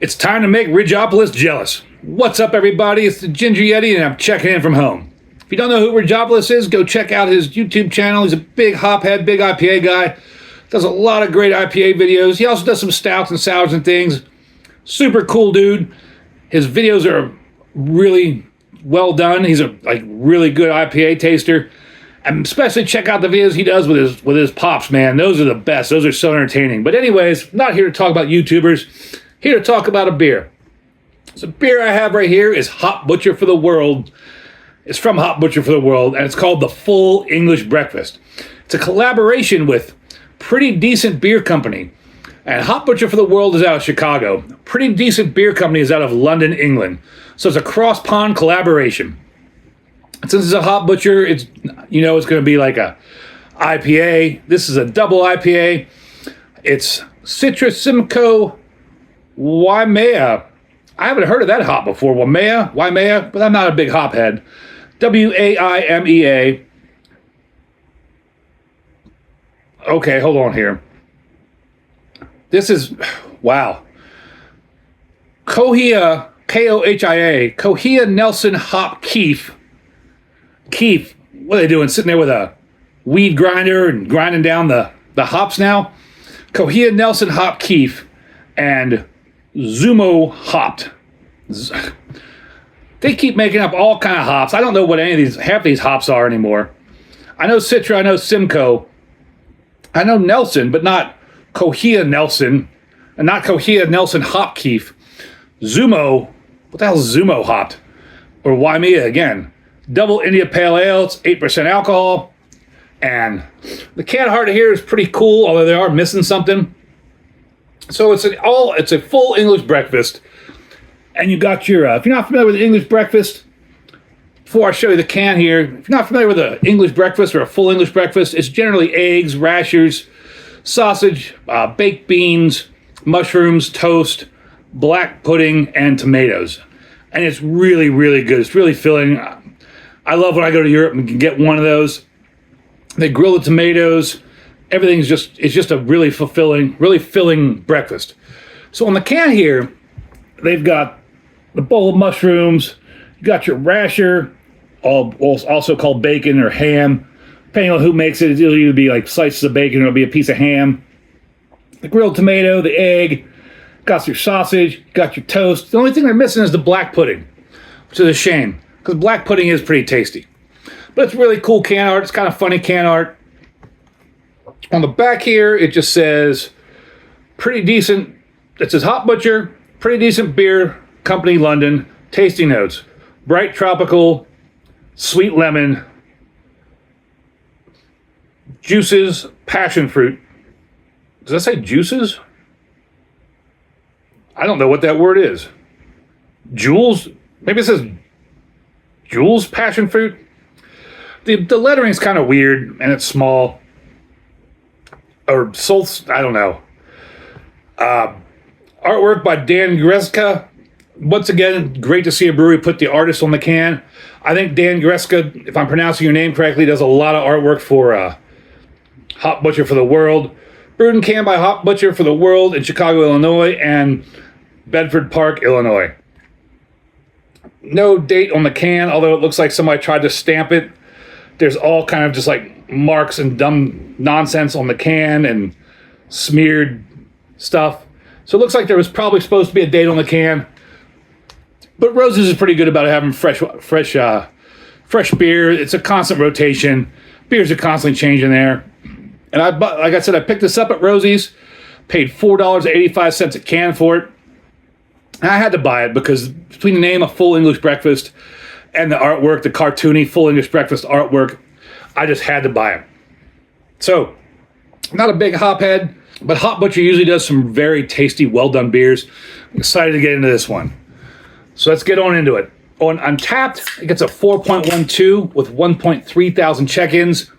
It's time to make Ridgeopolis jealous. What's up, everybody? It's the Ginger Yeti, and I'm checking in from home. If you don't know who Ridgeopolis is, go check out his YouTube channel. He's a big hophead, big IPA guy. Does a lot of great IPA videos. He also does some stouts and sours and things. Super cool dude. His videos are really well done. He's a really good IPA taster. And especially check out the videos he does with his pops, man. Those are the best. Those are so entertaining. But anyways, not here to talk about YouTubers. Here to talk about a beer. So the beer I have right here is Hop Butcher for the World. It's from Hop Butcher for the World, and it's called the Full English Breakfast. It's a collaboration with Pretty Decent Beer Company. And Hop Butcher for the World is out of Chicago. Pretty Decent Beer Company is out of London, England. So it's a cross-pond collaboration. And since it's a Hop Butcher, it's going to be like a IPA. This is a double IPA. It's Citrus Simcoe Waimea. I haven't heard of that hop before. Waimea, but I'm not a big hop head. Waimea. Okay, hold on here. This is, wow. Kohia, Kohia, Kohia Nelson Hop Keef. Keef, what are they doing? Sitting there with a weed grinder and grinding down the hops now? Kohia Nelson Hop Keef and Zumo hopped. They keep making up all kind of hops. I don't know what half these hops are anymore. I know Citra, I know Simcoe, I know Nelson, but not Kohia Nelson, and not Kohia Nelson Hop Keef. Zumo, what the hell is Zumo hopped? Or Waimea again. Double India Pale Ale, it's 8% alcohol, and the can art here is pretty cool, although they are missing something. So it's a full English breakfast, and you got your, if you're not familiar with English breakfast, before I show you the can here, if you're not familiar with an English breakfast or a full English breakfast, it's generally eggs, rashers, sausage, baked beans, mushrooms, toast, black pudding, and tomatoes. And it's really, really good. It's really filling. I love when I go to Europe and can get one of those. They grill the tomatoes. Everything's just a really fulfilling, really filling breakfast. So on the can here, they've got the bowl of mushrooms. You got your rasher, also called bacon or ham. Depending on who makes it, it'll either be like slices of bacon or it'll be a piece of ham. The grilled tomato, the egg, got your sausage, got your toast. The only thing they're missing is the black pudding, which is a shame, because black pudding is pretty tasty. But it's really cool can art. It's kind of funny can art. On the back here, it just says, pretty decent, it says Hop Butcher, Pretty Decent Beer Company, London, tasty notes, bright tropical, sweet lemon, juices, passion fruit. Does that say juices? I don't know what that word is. Jules? Maybe it says Jules passion fruit? The lettering's kind of weird, and it's small. Or Solts, I don't know. Artwork by Dan Greska. Once again, great to see a brewery put the artist on the can. I think Dan Greska, if I'm pronouncing your name correctly, does a lot of artwork for Hop Butcher for the World. Brewed and canned by Hop Butcher for the World in Chicago, Illinois, and Bedford Park, Illinois. No date on the can, although it looks like somebody tried to stamp it. There's all kind of just like marks and dumb nonsense on the can and smeared stuff. So it looks like there was probably supposed to be a date on the can. But Rozi's is pretty good about having fresh beer. It's a constant rotation. Beers are constantly changing there. And like I said, I picked this up at Rozi's, paid $4.85 a can for it. And I had to buy it because between the name of Full English Breakfast and the artwork, the cartoony Full English Breakfast artwork, I just had to buy it. So, not a big hop head, but Hop Butcher usually does some very tasty, well-done beers. I'm excited to get into this one. So let's get on into it. On Untapped, it gets a 4.12 with 1.3 thousand check-ins.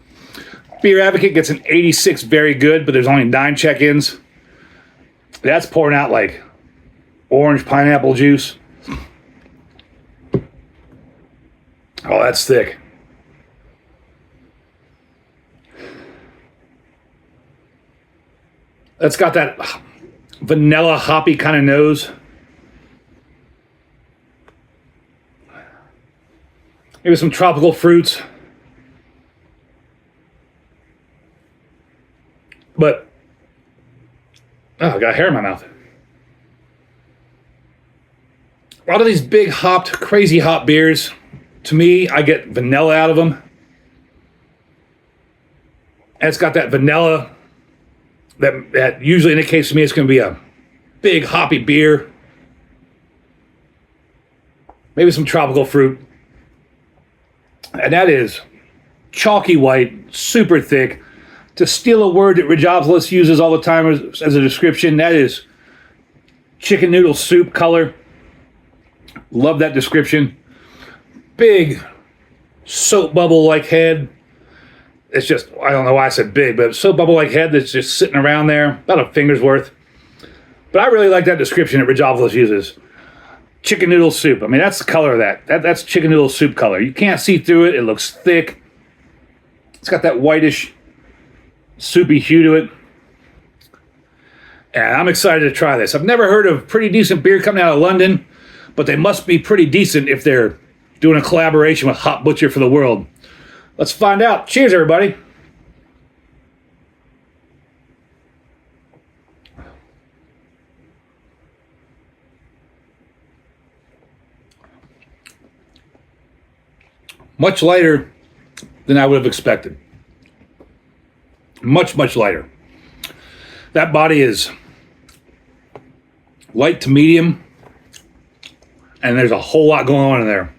Beer Advocate gets an 86 very good, but there's only 9 check-ins. That's pouring out like orange pineapple juice. Oh, that's thick. That's got that vanilla hoppy kind of nose. Maybe some tropical fruits. But, oh, I got hair in my mouth. A lot of these big hopped, crazy hop beers, to me, I get vanilla out of them. And it's got that vanilla that usually indicates to me it's going to be a big hoppy beer. Maybe some tropical fruit. And that is chalky white, super thick. To steal a word that Rozi uses all the time as a description, that is chicken noodle soup color. Love that description. Big soap bubble-like head. It's just, I don't know why I said big, but soap bubble-like head that's just sitting around there, about a finger's worth. But I really like that description that Rozi uses. Chicken noodle soup. I mean, that's the color of that. That's chicken noodle soup color. You can't see through it. It looks thick. It's got that whitish, soupy hue to it. And I'm excited to try this. I've never heard of pretty decent beer coming out of London, but they must be pretty decent if they're doing a collaboration with Hop Butcher for the World. Let's find out. Cheers, everybody. Much lighter than I would have expected. Much, much lighter. That body is light to medium, and there's a whole lot going on in there.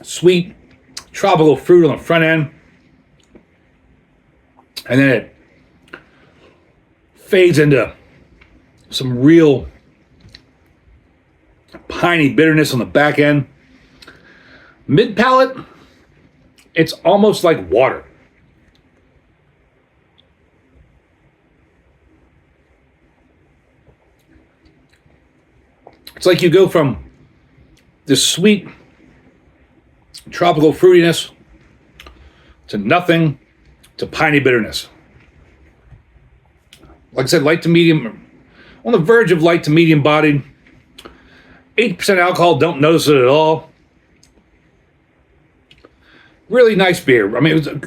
Sweet tropical fruit on the front end, and then it fades into some real piney bitterness on the back end. Mid palate, it's almost like water. It's like you go from this sweet tropical fruitiness to nothing to piney bitterness. Like I said, light to medium, on the verge of light to medium bodied. 8% alcohol, don't notice it at all. Really nice beer. I mean, it was a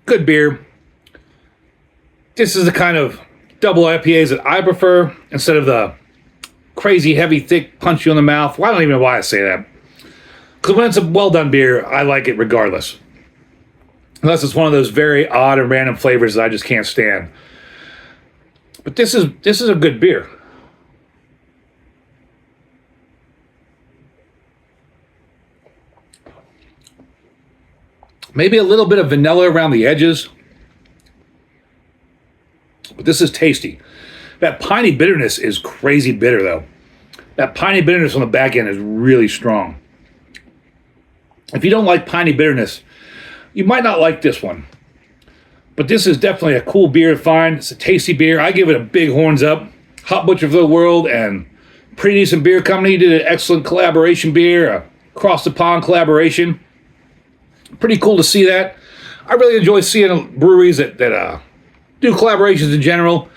good beer. This is the kind of double IPAs that I prefer instead of the crazy, heavy, thick, punch you in the mouth. Well, I don't even know why I say that. Because when it's a well-done beer, I like it regardless. Unless it's one of those very odd and random flavors that I just can't stand. But this is a good beer. Maybe a little bit of vanilla around the edges. But this is tasty. That piney bitterness is crazy bitter, though. That piney bitterness on the back end is really strong. If you don't like piney bitterness, you might not like this one. But this is definitely a cool beer to find. It's a tasty beer. I give it a big horns up. Hop Butcher for the World and Pretty Decent Beer Company did an excellent collaboration beer, a cross the pond collaboration. Pretty cool to see that. I really enjoy seeing breweries that do collaborations in general,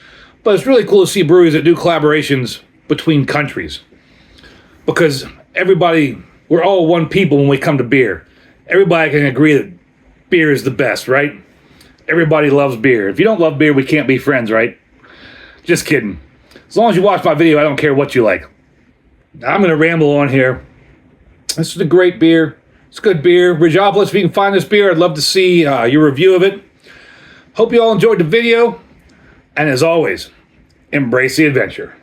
but it's really cool to see breweries that do collaborations between countries. Because we're all one people when we come to beer. Everybody can agree that beer is the best, right? Everybody loves beer. If you don't love beer, we can't be friends, right? Just kidding. As long as you watch my video, I don't care what you like. I'm going to ramble on here. This is a great beer. It's good beer. Rozi, if you can find this beer, I'd love to see your review of it. Hope you all enjoyed the video. And as always, embrace the adventure.